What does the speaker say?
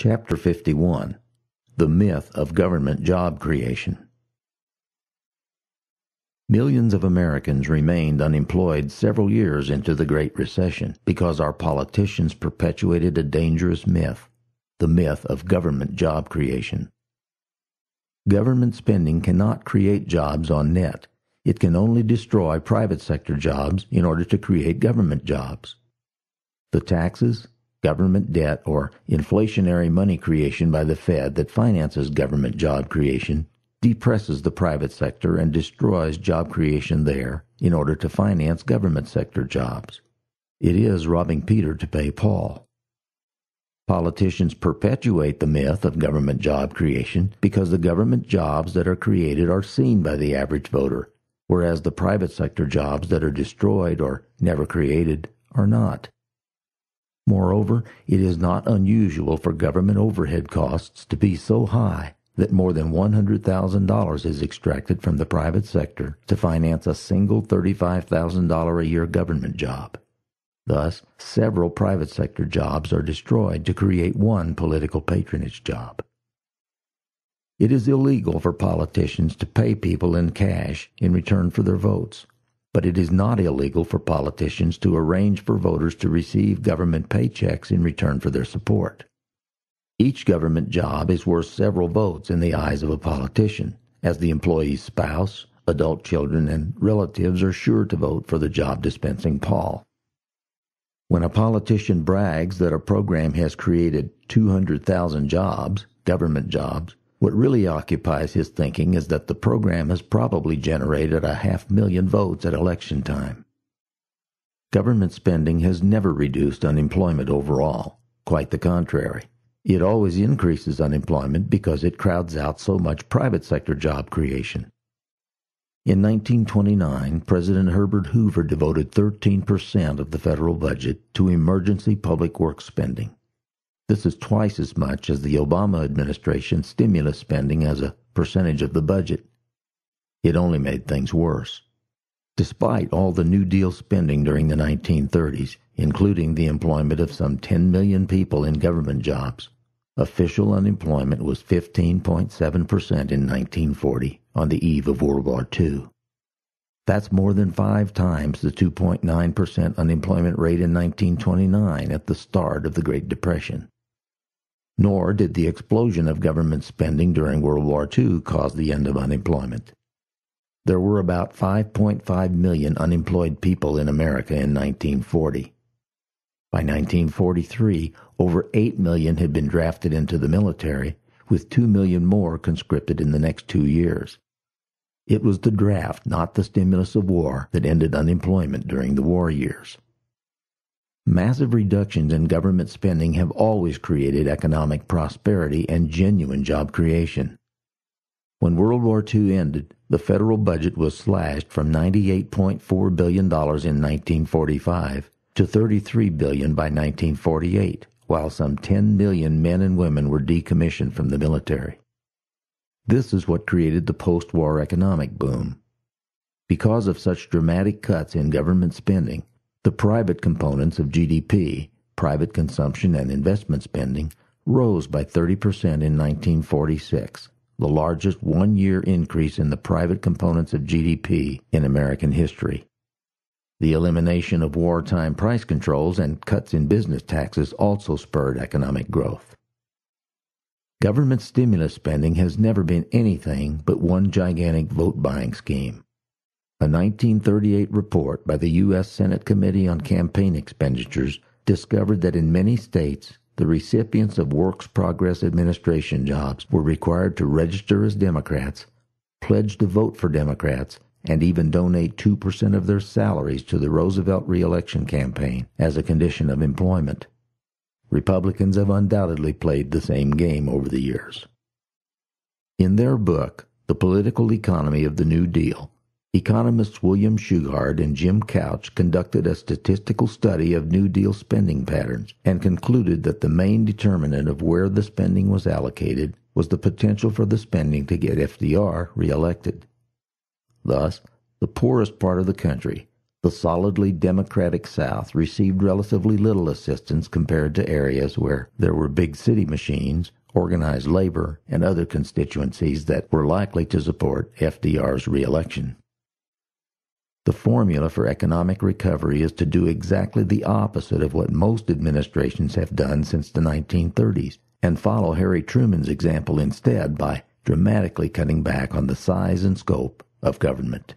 Chapter 51: The Myth of Government Job Creation. Millions of Americans remained unemployed several years into the Great Recession because our politicians perpetuated a dangerous myth, the myth of government job creation. Government spending cannot create jobs on net. It can only destroy private sector jobs in order to create government jobs. The taxes, government debt, or inflationary money creation by the Fed that finances government job creation depresses the private sector and destroys job creation there in order to finance government sector jobs. It is robbing Peter to pay Paul. Politicians perpetuate the myth of government job creation because the government jobs that are created are seen by the average voter, whereas the private sector jobs that are destroyed or never created are not. Moreover, it is not unusual for government overhead costs to be so high that more than $100,000 is extracted from the private sector to finance a single $35,000 a year government job. Thus, several private sector jobs are destroyed to create one political patronage job. It is illegal for politicians to pay people in cash in return for their votes, but it is not illegal for politicians to arrange for voters to receive government paychecks in return for their support. Each government job is worth several votes in the eyes of a politician, as the employee's spouse, adult children, and relatives are sure to vote for the job dispensing Paul. When a politician brags that a program has created 200,000 jobs, government jobs, what really occupies his thinking is that the program has probably generated 500,000 votes at election time. Government spending has never reduced unemployment overall. Quite the contrary. It always increases unemployment because it crowds out so much private sector job creation. In 1929, President Herbert Hoover devoted 13% of the federal budget to emergency public works spending. This is twice as much as the Obama administration's stimulus spending as a percentage of the budget. It only made things worse. Despite all the New Deal spending during the 1930s, including the employment of some 10 million people in government jobs, official unemployment was 15.7% in 1940 on the eve of World War II. That's more than 5 times the 2.9% unemployment rate in 1929 at the start of the Great Depression. Nor did the explosion of government spending during World War II cause the end of unemployment. There were about 5.5 million unemployed people in America in 1940. By 1943, over 8 million had been drafted into the military, with 2 million more conscripted in the next 2 years. It was the draft, not the stimulus of war, that ended unemployment during the war years. Massive reductions in government spending have always created economic prosperity and genuine job creation. When World War II ended, the federal budget was slashed from $98.4 billion in 1945 to $33 billion by 1948, while some 10 million men and women were decommissioned from the military. This is what created the post-war economic boom. Because of such dramatic cuts in government spending, the private components of GDP, private consumption and investment spending, rose by 30% in 1946, the largest one-year increase in the private components of GDP in American history. The elimination of wartime price controls and cuts in business taxes also spurred economic growth. Government stimulus spending has never been anything but one gigantic vote-buying scheme. A 1938 report by the U.S. Senate Committee on Campaign Expenditures discovered that in many states, the recipients of Works Progress Administration jobs were required to register as Democrats, pledge to vote for Democrats, and even donate 2% of their salaries to the Roosevelt re-election campaign as a condition of employment. Republicans have undoubtedly played the same game over the years. In their book, The Political Economy of the New Deal, economists William Shugart and Jim Couch conducted a statistical study of New Deal spending patterns and concluded that the main determinant of where the spending was allocated was the potential for the spending to get FDR reelected. Thus, the poorest part of the country, The solidly Democratic South received relatively little assistance compared to areas where there were big city machines, organized labor, and other constituencies that were likely to support FDR's reelection. The formula for economic recovery is to do exactly the opposite of what most administrations have done since the 1930s, and follow Harry Truman's example instead by dramatically cutting back on the size and scope of government.